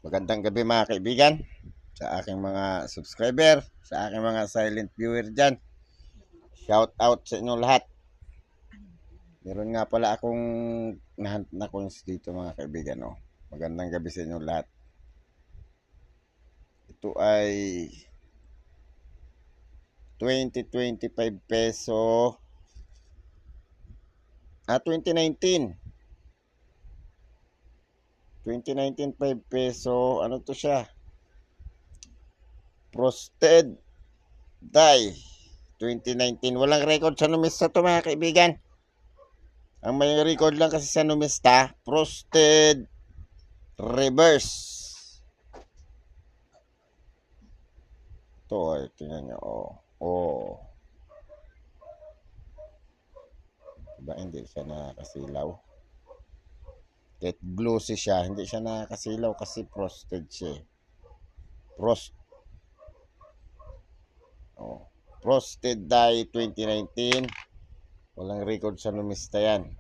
Magandang gabi mga kaibigan, sa aking mga subscriber, sa aking mga silent viewer dyan. Shout out sa inyo lahat. Meron nga pala akong nahunt na coins dito mga kaibigan. Oh. Magandang gabi sa inyo lahat. Ito ay 2025 peso. 2019. 2019 5 peso. Ano to siya? Frosted Die 2019. Walang record sa numista to mga kaibigan. Ang may record lang kasi sa numista, Frosted Reverse. Ito ay, tingnan nyo. Oh. Diba hindi siya nakakasilaw? Kahit glossy siya, hindi siya nakakasilaw kasi frosted siya. Frosted Die 2019. Walang record sa numista yan.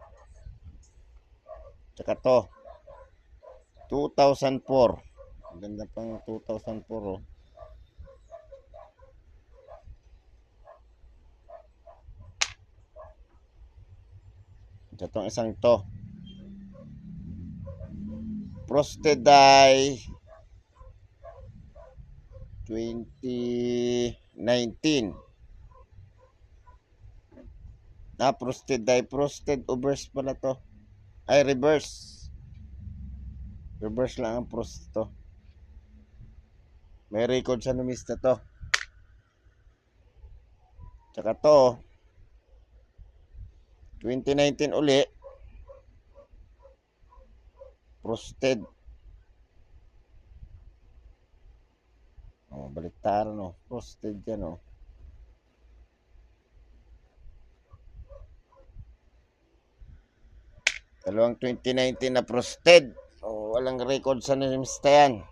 Tsaka to 2004. Ang ganda pang 2004 oh. Itong isang to Frosted Die 2019. Frosted Die, Frosted Reverse pala to. Ay, reverse. Reverse lang ang Frosted to. May record sa numista to. Tsaka to 2019 uli. Frosted. Baliktaran oh. Frosted yan oh. Dalawang 2019 na frosted. Walang record sa numista yan.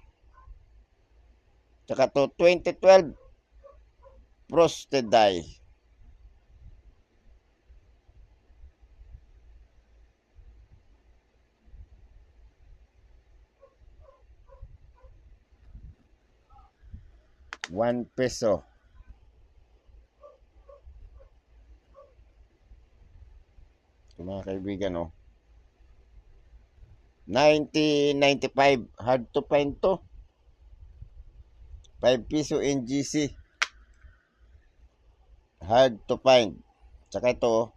Tsaka to 2012 Frosted Die. ₱1. Ito mga kaibigan oh. 1995. Hard to find to. ₱5 NGC. Hard to find. Tsaka ito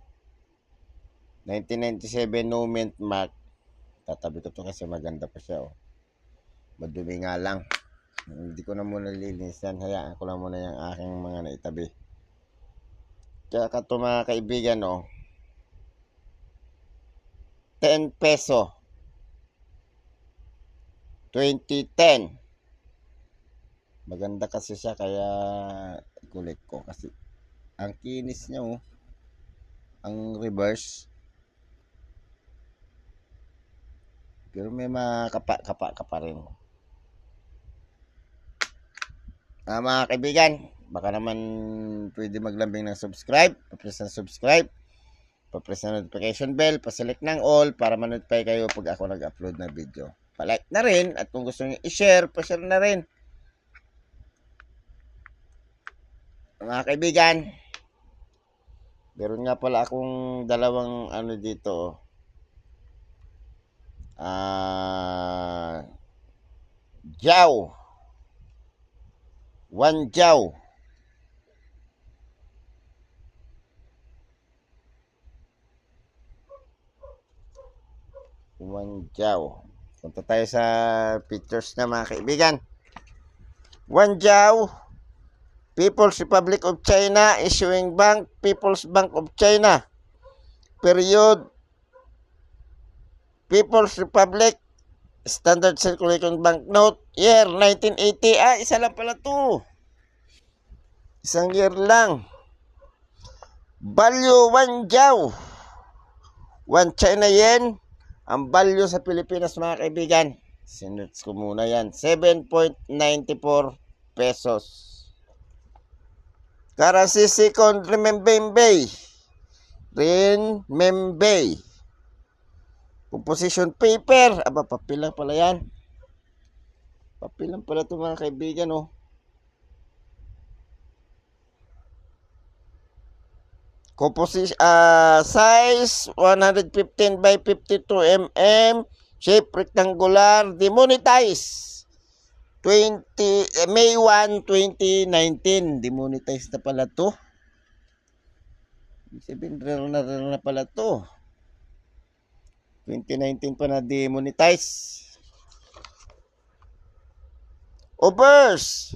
1997 no mint mark. Tatabi ko to kasi maganda pa siya oh. Madumi nga lang. Hindi ko na muna lilinisan. Hayaan ko lang muna yung aking mga naitabi. Tsaka ito mga kaibigan oh. ₱10. 2010. Maganda kasi siya kaya kulit ko kasi ang kinis niya oh. Ang reverse. Pero may mga kapa pa rin. Mga kaibigan, baka naman pwede maglambing ng subscribe. Pa-press ng subscribe. Pa-press ng notification bell. Pa-select ng all para ma-notify kayo pag ako nag-upload na video. Pa-like na rin at kung gusto nyo i-share, pa-share na rin. Mga kaibigan, meron nga pala akong dalawang ano dito. Jiao. 1 Jiao. Punta tayo sa pictures na mga kaibigan. 1 Jiao. People's Republic of China issuing bank, People's Bank of China. Period. People's Republic Standard Circulating Banknote. Year 1980. Isa lang pala to. Isang year lang. Value 1 Jiao. 1 China yen. Ang value sa Pilipinas mga kaibigan. Sinuts ko muna yan. 7.94 pesos. Currency second renminbi. Composition paper. Papel lang pala yan. Papel lang pala ito mga kaibigan, oh. Composition, size 115 by 52 mm, shape rectangular, demonetize 20 May 1, 2019. Demonetize na pala to. Sabihin, rare na pala to. 2019 pa na demonetize. Obers,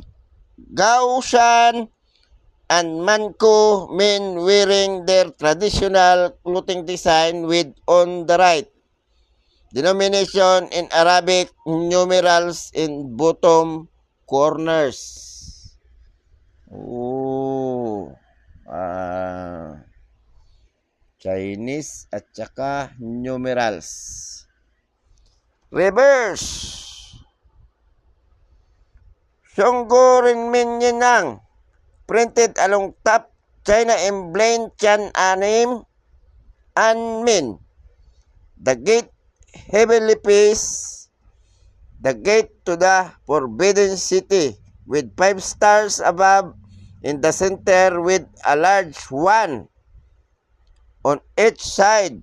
Gaussian and Manco men wearing their traditional clothing design with on the right denomination in Arabic numerals in bottom corners. Oh, Chinese at saka numerals. Reverse. Xionggo Renmin Yinang, printed along top, China emblem Chan Anim Anmin. The gate heavily face the gate to the Forbidden City with 5 stars above in the center with a large one on each side.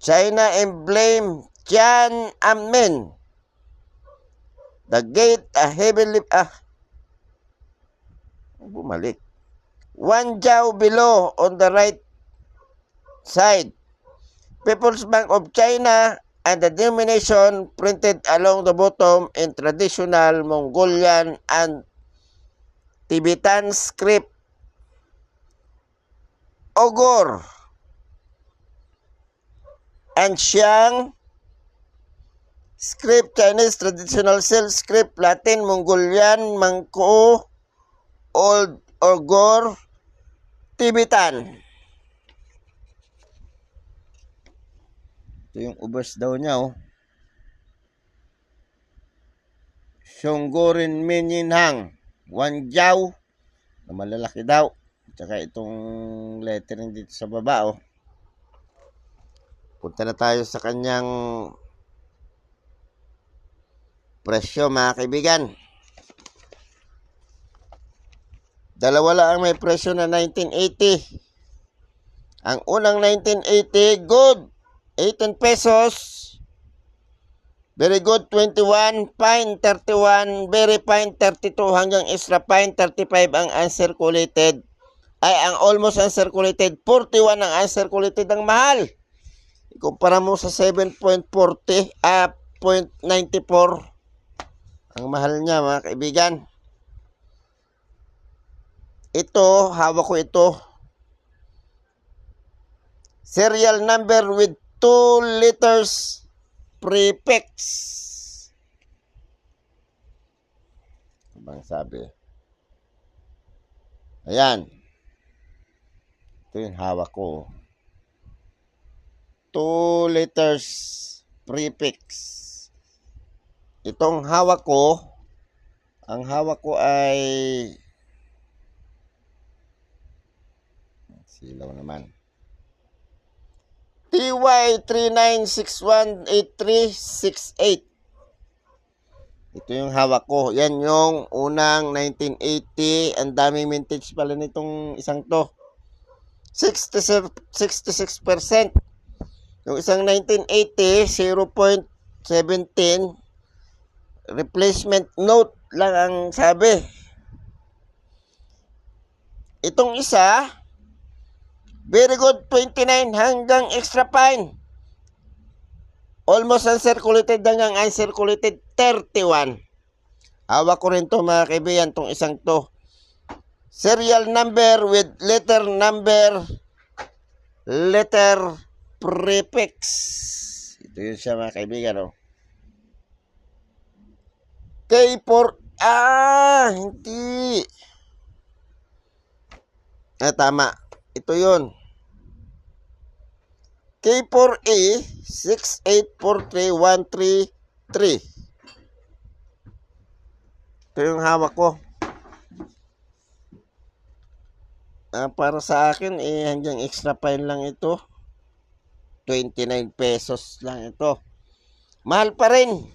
China emblem Chan Anmin. The gate heavily bumalik. One jaw below on the right side. People's Bank of China and the denomination printed along the bottom in traditional Mongolian and Tibetan script. Ogor and Xiang script, Chinese traditional cell script, Latin, Mongolian, Manchu, Old Ogor, Tibetan. Ito yung ubers daw niya, oh. Xionggo Renmin Yinang, one jiao, na malalaki daw. Tsaka itong lettering dito sa baba, oh. Punta na tayo sa kanyang presyo mga kaibigan. Dalawa lang ang may presyo na 1980. Ang unang 1980, good, 18 pesos. Very good, 21. Fine, 31. Very fine, 32. Hanggang extra fine, 35 ang uncirculated. Ay, ang almost uncirculated, 41 ang uncirculated. Ang mahal. Ikumpara mo sa 7.40, 0.94. Ang mahal niya mga kaibigan. Ito, hawak ko ito. Serial number with 2 letters prefix. Ano bang sabi? Ayan. Ito yung hawak ko. 2 letters prefix. Itong hawak ko, ang hawak ko ay silaw naman. TY39618368. Ito yung hawak ko. Yan yung unang 1980. Ang daming vintage pala nitong isang to. 66%. Yung isang 1980, 0.17. Replacement note lang ang sabi. Itong isa, very good, 29 hanggang extra fine. Almost uncirculated hanggang uncirculated, 31. Hawak ko rin to mga kaibigan, tong isang to. Serial number with letter number, letter prefix. Ito yun siya mga kaibigan, oh. K4, hindi. Tama. Ito yun. K4A 6843133. Ito yung hawak ko. Para sa akin, hanggang extra fine lang ito. 29 pesos lang ito. Mahal pa rin.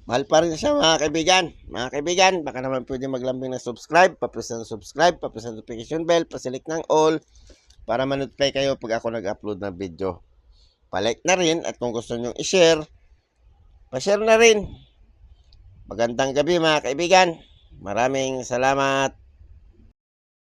Mahal pa rin siya mga kaibigan. Mga kaibigan, baka naman pwede maglambing ng subscribe, papress ng subscribe, papress ng notification bell, pasilik ng all para ma-notify kayo pag ako nag-upload ng video. Palike na rin at kung gusto nyo i-share, pa-share na rin. Magandang gabi mga kaibigan. Maraming salamat.